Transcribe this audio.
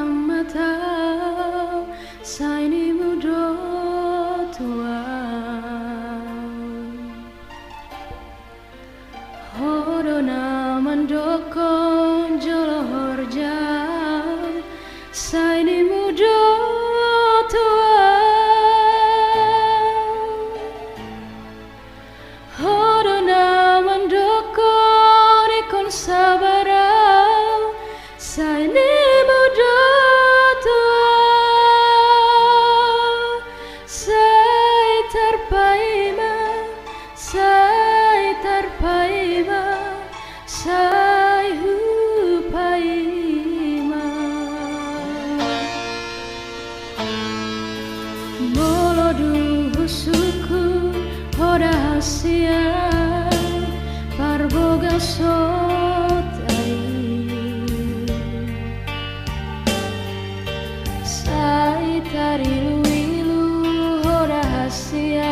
matau sai ni mudo tua hodo na mandokon jolor jam sai ni mudo tua hodo na mandokon ikon sabarau sai ni mudo tua sai terpaima sai hupaima molodu husuku hoda hasia parboga sotai sai tarilu ilu hoda hasia